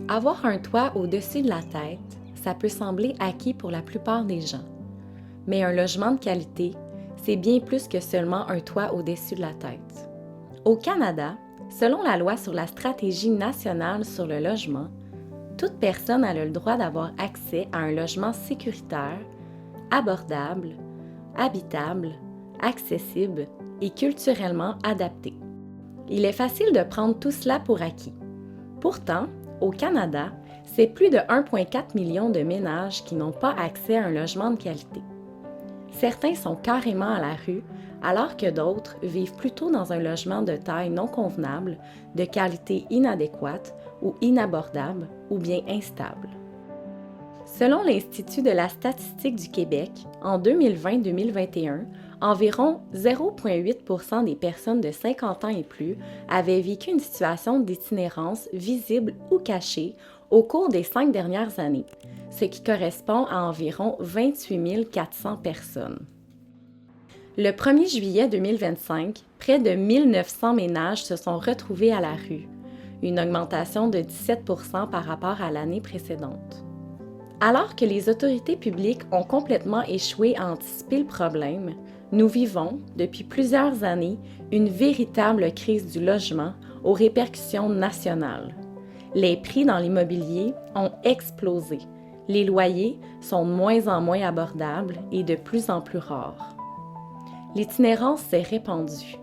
Avoir un toit au-dessus de la tête, ça peut sembler acquis pour la plupart des gens. Mais un logement de qualité, c'est bien plus que seulement un toit au-dessus de la tête. Au Canada, selon la loi sur la stratégie nationale sur le logement, toute personne a le droit d'avoir accès à un logement sécuritaire, abordable, habitable, accessible et culturellement adapté. Il est facile de prendre tout cela pour acquis. Pourtant, au Canada, c'est plus de 1,4 million de ménages qui n'ont pas accès à un logement de qualité. Certains sont carrément à la rue, alors que d'autres vivent plutôt dans un logement de taille non convenable, de qualité inadéquate ou inabordable ou bien instable. Selon l'Institut de la statistique du Québec, en 2020-2021, environ 0,8 % des personnes de 50 ans et plus avaient vécu une situation d'itinérance visible ou cachée au cours des 5 dernières années, ce qui correspond à environ 28 400 personnes. Le 1er juillet 2025, près de 1900 ménages se sont retrouvés à la rue, une augmentation de 17 % par rapport à l'année précédente. Alors que les autorités publiques ont complètement échoué à anticiper le problème, nous vivons, depuis plusieurs années, une véritable crise du logement aux répercussions nationales. Les prix dans l'immobilier ont explosé. Les loyers sont de moins en moins abordables et de plus en plus rares. L'itinérance s'est répandue.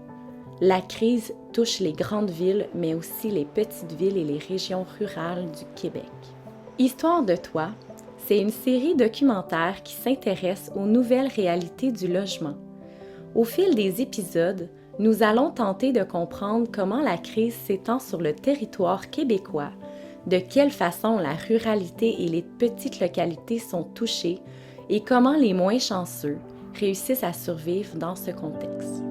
La crise touche les grandes villes, mais aussi les petites villes et les régions rurales du Québec. Histoire de toi, c'est une série documentaire qui s'intéresse aux nouvelles réalités du logement. Au fil des épisodes, nous allons tenter de comprendre comment la crise s'étend sur le territoire québécois, de quelle façon la ruralité et les petites localités sont touchées et comment les moins chanceux réussissent à survivre dans ce contexte.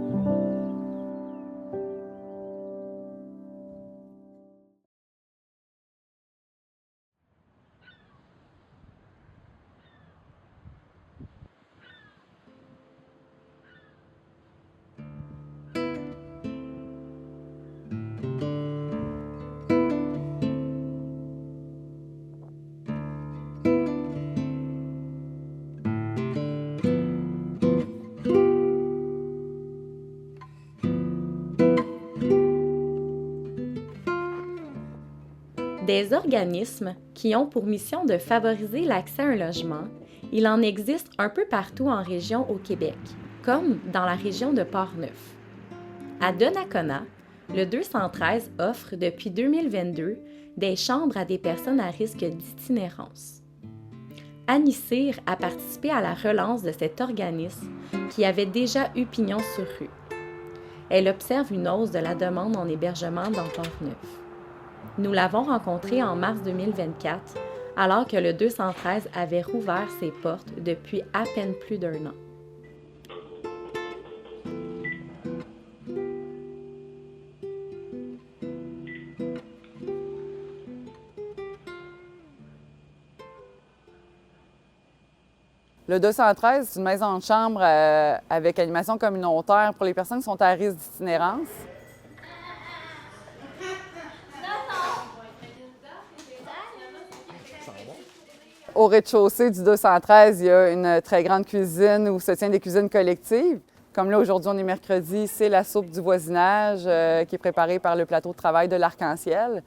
Des organismes qui ont pour mission de favoriser l'accès à un logement, il en existe un peu partout en région au Québec, comme dans la région de Portneuf. À Donnacona, le 213 offre depuis 2022 des chambres à des personnes à risque d'itinérance. Annie Cyr a participé à la relance de cet organisme qui avait déjà eu pignon sur rue. Elle observe une hausse de la demande en hébergement dans Portneuf. Nous l'avons rencontré en mars 2024, alors que le 213 avait rouvert ses portes depuis à peine plus d'1 an. Le 213, c'est une maison de chambre avec animation communautaire pour les personnes qui sont à risque d'itinérance. Au rez-de-chaussée du 213, il y a une très grande cuisine où se tient des cuisines collectives. Comme là, aujourd'hui, on est mercredi, c'est la soupe du voisinage qui est préparée par le plateau de travail de l'Arc-en-Ciel.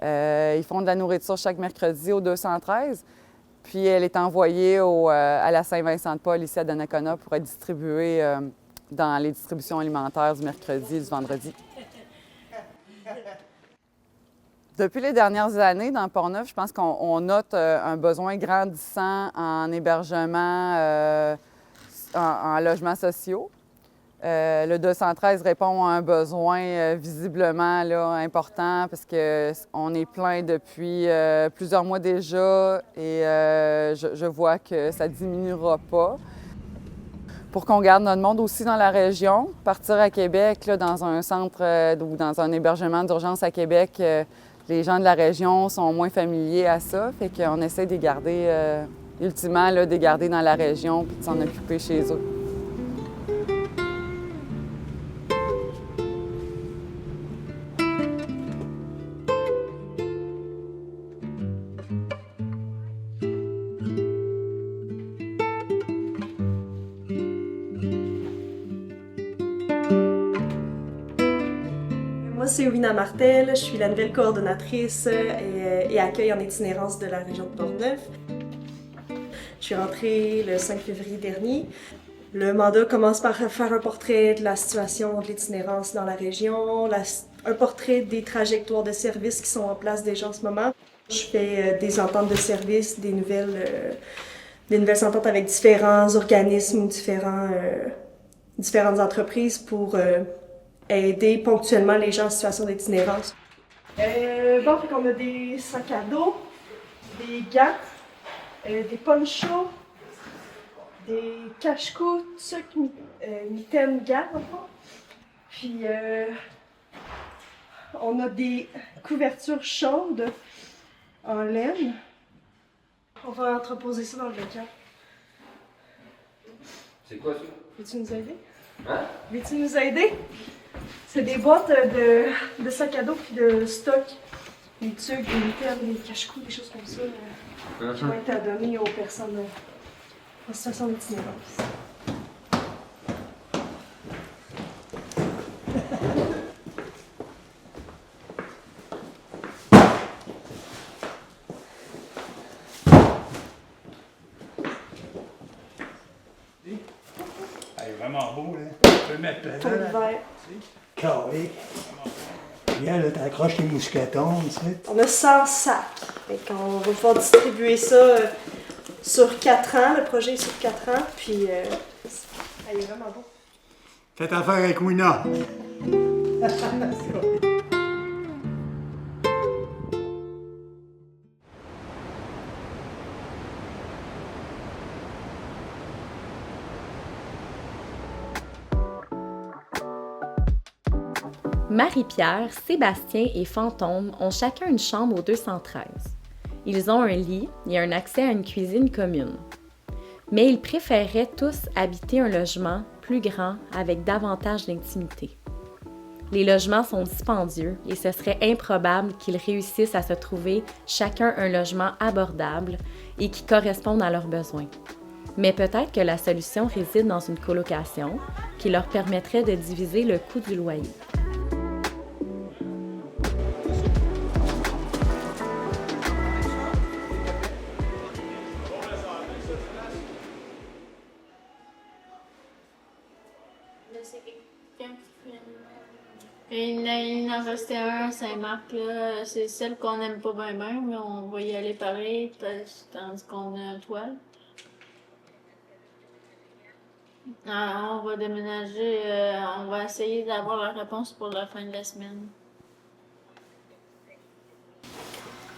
Ils font de la nourriture chaque mercredi au 213. Puis elle est envoyée à la Saint-Vincent-de-Paul, ici à Donnacona, pour être distribuée dans les distributions alimentaires du mercredi et du vendredi. Depuis les dernières années, dans Portneuf, je pense qu'on note un besoin grandissant en hébergement, en logements sociaux. Le 213 répond à un besoin visiblement là, important parce qu'on est plein depuis plusieurs mois déjà et je vois que ça ne diminuera pas. Pour qu'on garde notre monde aussi dans la région, partir à Québec, là, dans un centre ou dans un hébergement d'urgence à Québec, les gens de la région sont moins familiers à ça, fait qu'on essaie de les garder, ultimement, là, de les garder dans la région puis de s'en occuper chez eux. Moi, c'est Wina Martel, je suis la nouvelle coordonnatrice et accueil en itinérance de la région de Portneuf. Je suis rentrée le 5 février dernier. Le mandat commence par faire un portrait de la situation de l'itinérance dans la région, un portrait des trajectoires de services qui sont en place déjà en ce moment. Je fais des ententes de services, des nouvelles ententes avec différents organismes, différentes entreprises pour aider ponctuellement les gens en situation d'itinérance. Bon, fait qu'on a des sacs à dos, des gants, des ponchos, des cache-couttes, mitaines, gants, en fond. Puis on a des couvertures chaudes en laine. On va entreposer ça dans le local. C'est quoi ça? Veux-tu nous aider? Hein? Veux-tu nous aider? C'est des boîtes de sacs à dos puis de stock. Des tucs, des mitaines, des cache-coups, des choses comme ça qui vont être à donner aux personnes en situation d'itinérance. Elle est vraiment beau, là. Tu peux le mettre Pour là. l'hiver. Carré. Viens, là, t'accroches les mousquetons, tu sais. On a 100 sacs. Fait qu'on va pouvoir distribuer ça sur 4 ans. Le projet est sur 4 ans. Puis, il est vraiment beau. Faites affaire avec Wina. Marie-Pierre, Sébastien et Fantôme ont chacun une chambre au 213. Ils ont un lit et un accès à une cuisine commune. Mais ils préféreraient tous habiter un logement plus grand avec davantage d'intimité. Les logements sont dispendieux et ce serait improbable qu'ils réussissent à se trouver chacun un logement abordable et qui corresponde à leurs besoins. Mais peut-être que la solution réside dans une colocation qui leur permettrait de diviser le coût du loyer. Il en restait un à Saint-Marc, là. C'est celle qu'on aime pas bien, mais on va y aller pareil, tandis qu'on a un toile. On va déménager, on va essayer d'avoir la réponse pour la fin de la semaine.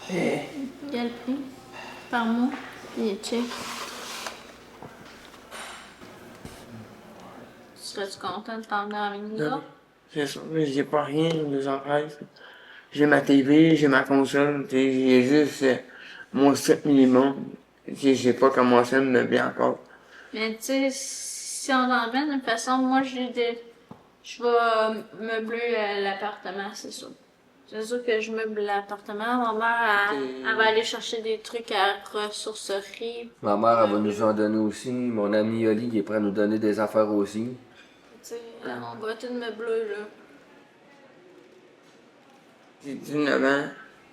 Quel prix? Par mois? Puis check. Serais-tu content de t'en venir avec nous autres? C'est ça, j'ai pas rien, 213. J'ai ma TV, j'ai ma console, j'ai juste mon set minimum. J'ai pas commencé à me meubler encore. Mais tu sais, si on en vient d'une façon, moi je vais meubler l'appartement, c'est sûr. C'est sûr que je meuble l'appartement. Ma mère, elle va aller chercher des trucs à ressourcerie. Ma mère, elle va nous en donner aussi. Mon ami Yoli, il est prêt à nous donner des affaires aussi. Tu sais, on va tout meubler, là. J'ai 19 ans,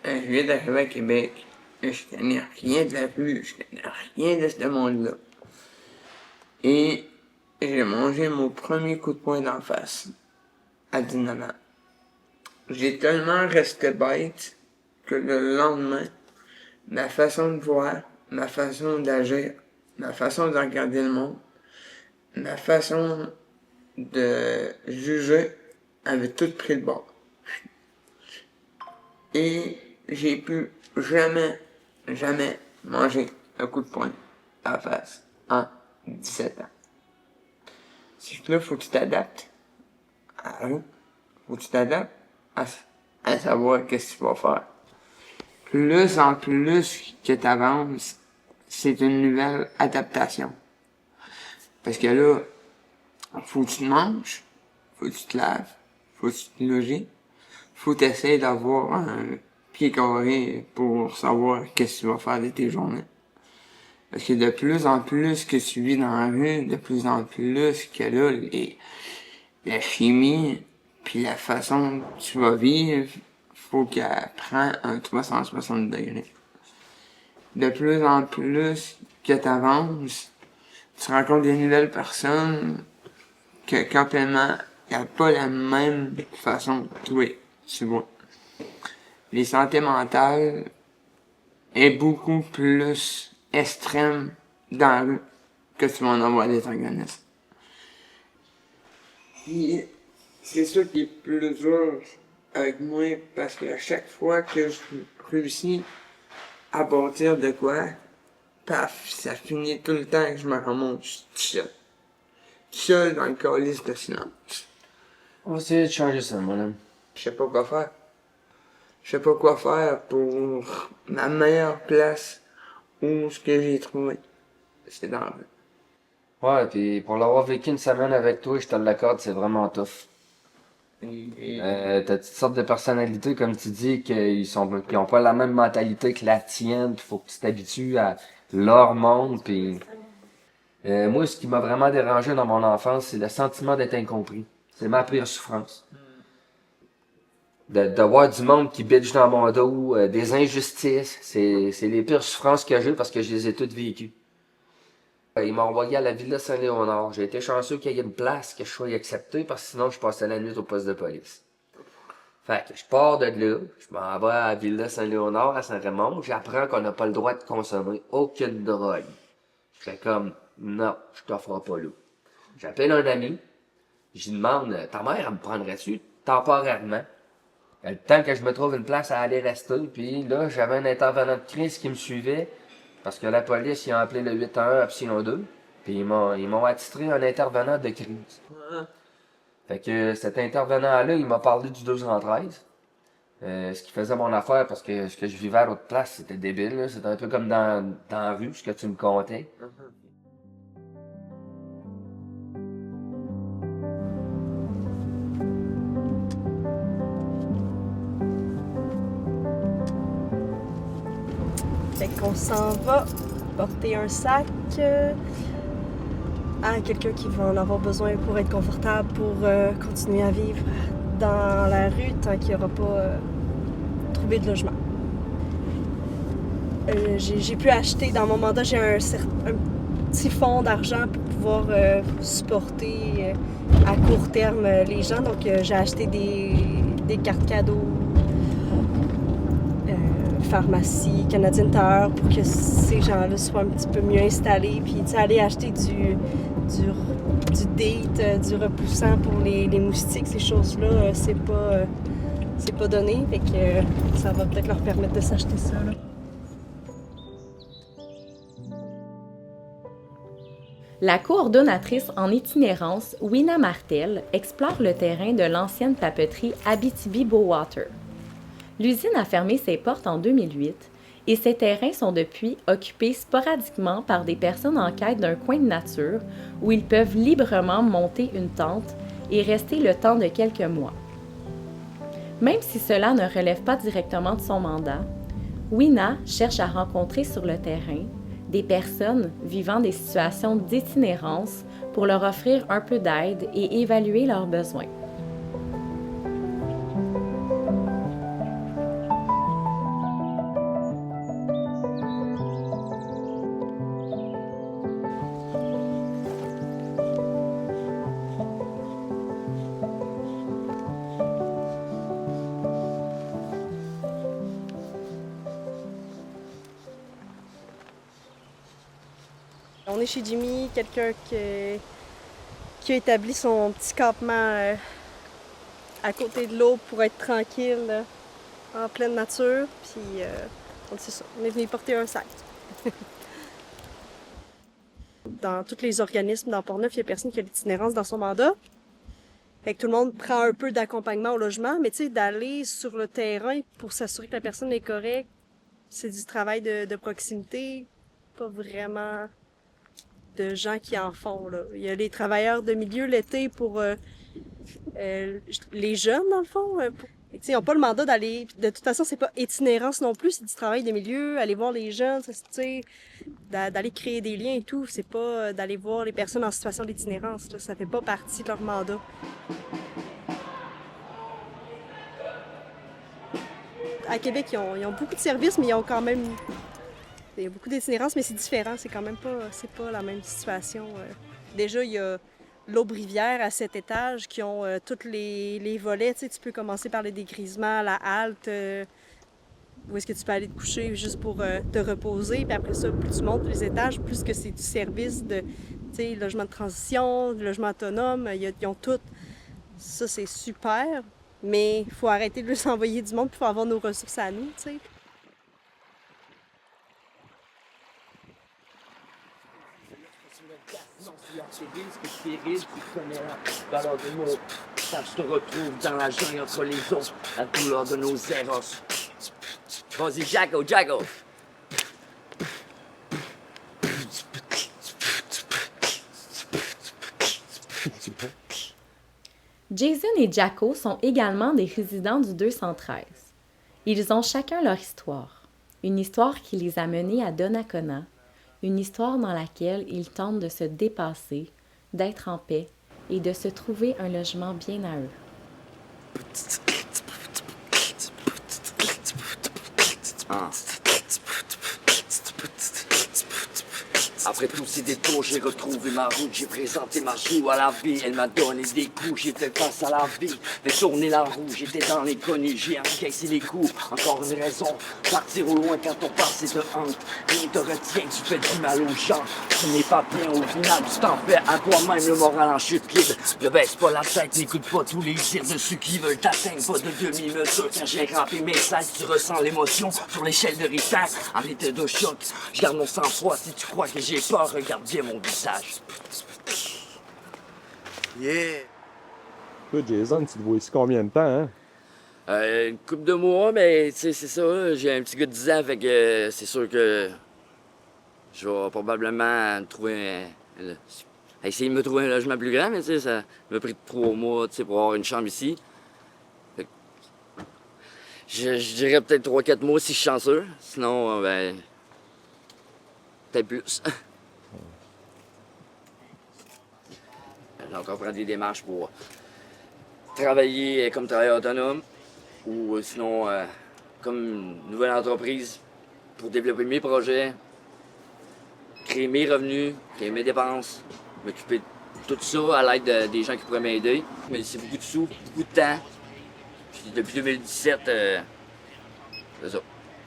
je viens d'arriver à Québec. Je connais rien de la rue, je connais rien de ce monde-là. Et j'ai mangé mon premier coup de poing d'en face, à 19 ans. J'ai tellement resté bête que le lendemain, ma façon de voir, ma façon d'agir, ma façon de regarder le monde, ma façon de juger avait tout pris le bord. Et j'ai pu jamais manger un coup de poing à la face en 17 ans. C'est que là, faut que tu t'adaptes à la rue. Faut que tu t'adaptes à savoir qu'est-ce que tu vas faire. Plus en plus que tu avances, c'est une nouvelle adaptation. Parce que là, faut que tu te manges, faut que tu te laves, faut que tu te loges, faut que tu essaies d'avoir un pied carré pour savoir qu'est-ce que tu vas faire de tes journées. Parce que de plus en plus que tu vis dans la rue, de plus en plus que là, la chimie Puis la façon que tu vas vivre, faut qu'elle prenne un 360 degrés. De plus en plus que t'avances, tu rencontres des nouvelles personnes que complètement y a pas la même façon que toi, tu vois. Les santé mentale est beaucoup plus extrême dans la rue que tu vas en avoir des organismes. Puis, c'est ça qui est plus dur avec moi, parce que à chaque fois que je réussis à bâtir de quoi, paf, ça finit tout le temps que je me ramasse tout seul. Tout seul dans le calice de silence. On va essayer de changer ça, mon homme. Je sais pas quoi faire. Je sais pas quoi faire pour ma meilleure place où ce que j'ai trouvé. C'est dans la rue. Ouais, puis pour l'avoir vécu une semaine avec toi, je te l'accorde, c'est vraiment tough. T'as toutes sortes de personnalités, comme tu dis, qui ont pas la même mentalité que la tienne, pis faut que tu t'habitues à leur monde, puis moi, ce qui m'a vraiment dérangé dans mon enfance, c'est le sentiment d'être incompris. C'est ma pire souffrance. De voir du monde qui bitch dans mon dos, des injustices, c'est les pires souffrances que j'ai parce que je les ai toutes vécues. Ils m'ont envoyé à la Villa Saint-Léonard. J'ai été chanceux qu'il y ait une place que je sois accepté parce que sinon je passais la nuit au poste de police. Fait que je pars de là, je m'en vais à la Villa Saint-Léonard, à Saint-Raymond, j'apprends qu'on n'a pas le droit de consommer aucune drogue. Je fais comme, non, je t'offre pas là. J'appelle un ami, j'y demande, ta mère, elle me prendrait-tu temporairement? Le temps que je me trouve une place à aller rester, puis là, j'avais un intervenant de crise qui me suivait, parce que la police, ils ont appelé le 811 Option 2, puis ils m'ont attitré un intervenant de crise. Fait que cet intervenant-là, il m'a parlé du 213, ce qui faisait mon affaire, parce que ce que je vivais à l'autre place, c'était débile, là. C'était un peu comme dans la rue, ce que tu me contais. Fait qu'on s'en va porter un sac à quelqu'un qui va en avoir besoin pour être confortable, pour continuer à vivre dans la rue tant qu'il n'aura pas trouvé de logement. J'ai pu acheter, dans mon mandat, j'ai un petit fonds d'argent pour pouvoir supporter à court terme les gens. Donc j'ai acheté des cartes cadeaux, pharmacie, Canadian Tire, pour que ces gens-là soient un petit peu mieux installés. Puis aller acheter du date, du repoussant pour les moustiques, ces choses-là, c'est pas donné. Fait que ça va peut-être leur permettre de s'acheter ça, là. La coordonnatrice en itinérance, Wina Martel, explore le terrain de l'ancienne papeterie Abitibi-Bowater. L'usine a fermé ses portes en 2008 et ces terrains sont depuis occupés sporadiquement par des personnes en quête d'un coin de nature où ils peuvent librement monter une tente et rester le temps de quelques mois. Même si cela ne relève pas directement de son mandat, Wina cherche à rencontrer sur le terrain des personnes vivant des situations d'itinérance pour leur offrir un peu d'aide et évaluer leurs besoins. On est chez Jimmy, quelqu'un qui a établi son petit campement à côté de l'eau pour être tranquille, en pleine nature. Puis, c'est ça, on est venu porter un sac. Dans tous les organismes dans Portneuf, il n'y a personne qui a l'itinérance dans son mandat. Fait que tout le monde prend un peu d'accompagnement au logement, mais tu sais, d'aller sur le terrain pour s'assurer que la personne est correcte, c'est du travail de proximité, pas vraiment de gens qui en font, là. Il y a les travailleurs de milieu l'été pour les jeunes, dans le fond. Ils n'ont pas le mandat d'aller... De toute façon, c'est pas itinérance non plus, c'est du travail de milieu, aller voir les jeunes, d'aller créer des liens et tout. C'est pas d'aller voir les personnes en situation d'itinérance, là. Ça fait pas partie de leur mandat. À Québec, ils ont beaucoup de services, mais ils ont quand même... Il y a beaucoup d'itinérance, mais c'est différent. C'est quand même pas la même situation. Déjà, il y a l'Aube-Rivière à 7 étages qui ont tous les volets. Tu sais, tu peux commencer par le dégrisement, la halte, où est-ce que tu peux aller te coucher juste pour te reposer. Puis après ça, plus tu montes les étages, plus que c'est du service de, tu sais, logement de transition, logement autonome. Ils ont tout. Ça, c'est super, mais il faut arrêter de leur envoyer du monde, puis il faut avoir nos ressources à nous, tu sais. Ça se retrouve dans la jungle entre les os, la douleur de nos erreurs. Vas-y, Jacko, Jacko! Jason et Jacko sont également des résidents du 213. Ils ont chacun leur histoire. Une histoire qui les a menés à Donnacona, une histoire dans laquelle ils tentent de se dépasser, d'être en paix et de se trouver un logement bien à eux. Après tous ces détours, j'ai retrouvé ma route, j'ai présenté ma joue à la vie. Elle m'a donné des coups, j'ai fait face à la vie. Fait tourner la roue, j'étais dans l'inconnu, j'ai encaissé les coups. Encore une raison, partir au loin quand ton passé te hante. Rien te retient, tu fais du mal aux gens. Tu n'es pas bien au final, tu t'en fais à toi-même, le moral en chute libre. Ne baisse pas la tête, n'écoute pas tous les dires de ceux qui veulent t'atteindre. Pas de demi-mesure, quand j'ai rempli mes sacs, tu ressens l'émotion sur l'échelle de Richter. En état de choc, je garde mon sang-froid. Si tu crois que j'ai peur, regarde bien mon visage. Yeah! Toi, Jason, tu te vois ici combien de temps, hein? Une couple de mois, mais tu sais, c'est ça. J'ai un petit gars de 10 ans, fait que c'est sûr que je vais probablement trouver essayer de me trouver un logement plus grand, mais tu sais, ça m'a pris 3 mois, tu sais, pour avoir une chambre ici. Fait que je dirais peut-être 3-4 mois si je suis chanceux. Sinon, ben, peut-être plus. J'ai encore pris des démarches pour travailler comme travailleur autonome ou sinon comme une nouvelle entreprise pour développer mes projets, créer mes revenus, créer mes dépenses, m'occuper de tout ça à l'aide des gens qui pourraient m'aider. Mais c'est beaucoup de sous, beaucoup de temps. Puis depuis 2017, c'est ça.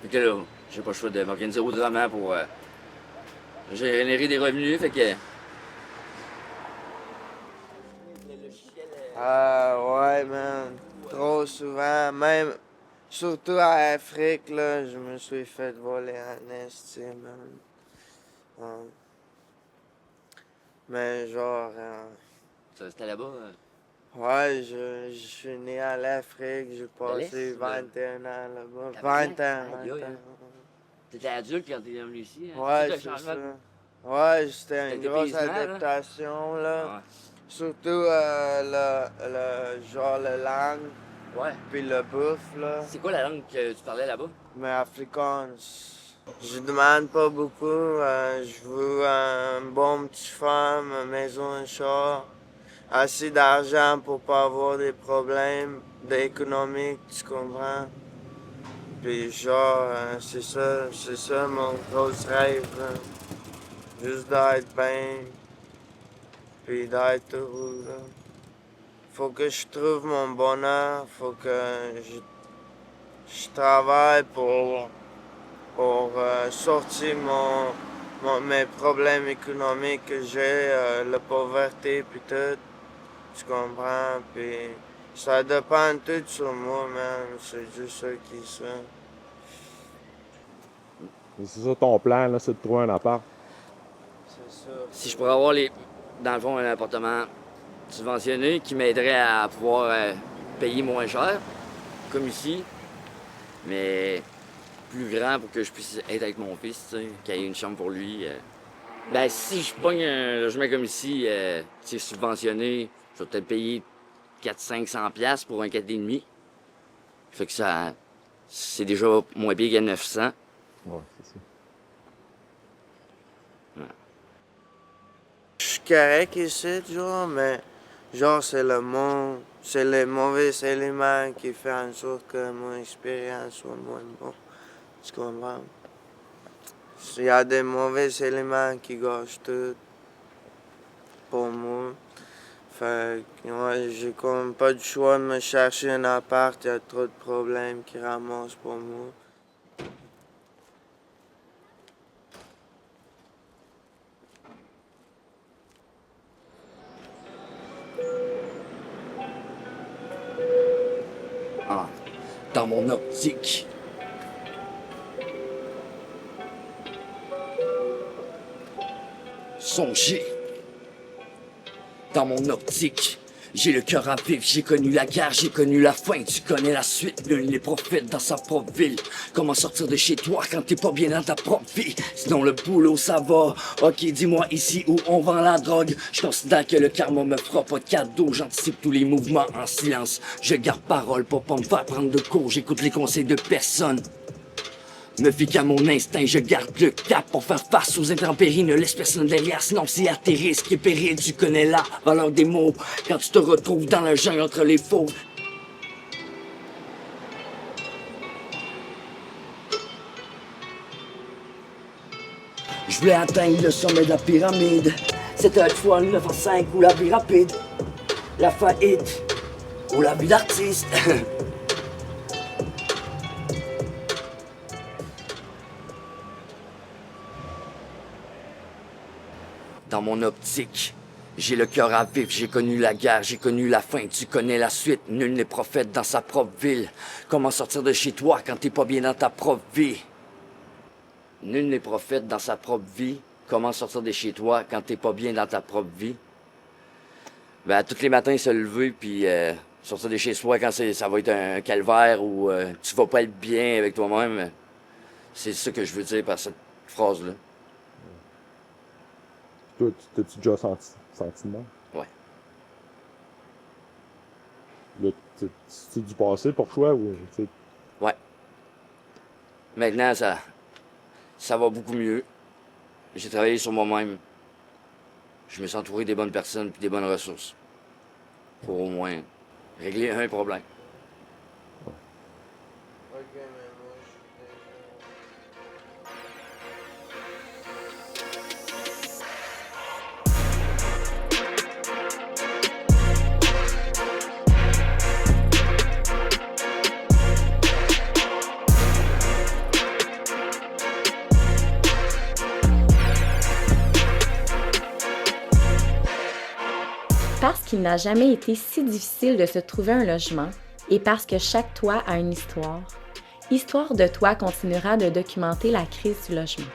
Fait que là, j'ai pas le choix de m'organiser autrement pour générer des revenus. Fait que Ouais, man. Trop souvent, même, surtout en Afrique, là, je me suis fait voler en esti, man. Mais genre, ça, c'était là-bas. ouais, je suis né en Afrique, j'ai passé 21 ans là-bas. 20 ans, 20 ans. T'étais adulte quand t'es venu ici? Hein? Ouais, Tout le c'est changement. ça. Ouais, c'était une C'était grosse dépaysement, là. adaptation, là. Ouais. Surtout genre la langue, Ouais. puis le bouffe, là. C'est quoi la langue que tu parlais là-bas? Mais africains. Je demande pas beaucoup. Je veux un bon petit femme, une maison, un chat. Assez d'argent pour pas avoir des problèmes économiques, tu comprends? Puis genre, c'est ça mon gros rêve. Là. Juste d'être bien, puis d'être heureux. Là. Faut que je trouve mon bonheur, faut que je travaille pour sortir mes problèmes économiques que j'ai, la pauvreté puis tout. Tu comprends? Puis ça dépend tout sur moi, man. C'est juste ça qui se fait. C'est ça ton plan, là, c'est de trouver un appart. C'est ça. Si je pourrais avoir, dans le fond, un appartement subventionné qui m'aiderait à pouvoir payer moins cher, comme ici, mais plus grand pour que je puisse être avec mon fils, tu sais, qu'il y ait une chambre pour lui. Ben, si je pogne un logement comme ici, tu sais, subventionné, je vais peut-être payer 400-500$ pour un 4,5. Fait que ça, c'est déjà moins pire qu'à 900. Ouais, c'est ça. Je suis correct ici, genre, mais genre, c'est le monde. c'est les mauvais éléments qui font en sorte que mon expérience soit moins bonne. Tu comprends? Il y a des mauvais éléments qui gâchent tout pour moi. Fait que ouais, j'ai comme pas le choix de me chercher un appart, il y a trop de problèmes qui ramassent pour moi. Ah, dans mon optique. Songez. Dans mon optique, j'ai le cœur à vivre, j'ai connu la guerre, j'ai connu la faim, tu connais la suite, nul n'est prophète dans sa propre ville. Comment sortir de chez toi quand t'es pas bien dans ta propre vie? Sinon le boulot ça va, ok dis-moi ici où on vend la drogue. Je considère que le karma me fera pas de cadeau, j'anticipe tous les mouvements en silence. Je garde parole pour pas me faire prendre de cours, j'écoute les conseils de personne. Me fie qu'à mon instinct, je garde le cap pour faire face aux intempéries. Ne laisse personne derrière, sinon c'est à tes risques et périls. Tu connais la valeur des mots quand tu te retrouves dans le jungle entre les faux. Je voulais atteindre le sommet de la pyramide. C'était autrefois 905 ou la vie rapide, la faillite ou la vie d'artiste. Dans mon optique, j'ai le cœur à vivre, j'ai connu la guerre, j'ai connu la faim, tu connais la suite, nul n'est prophète dans sa propre ville. Comment sortir de chez toi quand t'es pas bien dans ta propre vie? Nul n'est prophète dans sa propre vie. Comment sortir de chez toi quand t'es pas bien dans ta propre vie? Ben, tous les matins, se lever, puis sortir de chez soi quand ça va être un calvaire ou tu vas pas être bien avec toi-même. C'est ça que je veux dire par cette phrase-là. Toi, t'as-tu déjà senti de mal? Ouais. Là, c'est du passé pour toi ou t'sais? Ouais. Maintenant, ça va beaucoup mieux. J'ai travaillé sur moi-même. Je me suis entouré des bonnes personnes et des bonnes ressources. Pour au moins régler un problème. Parce qu'il n'a jamais été si difficile de se trouver un logement et parce que chaque toit a une histoire, Histoire de toi continuera de documenter la crise du logement.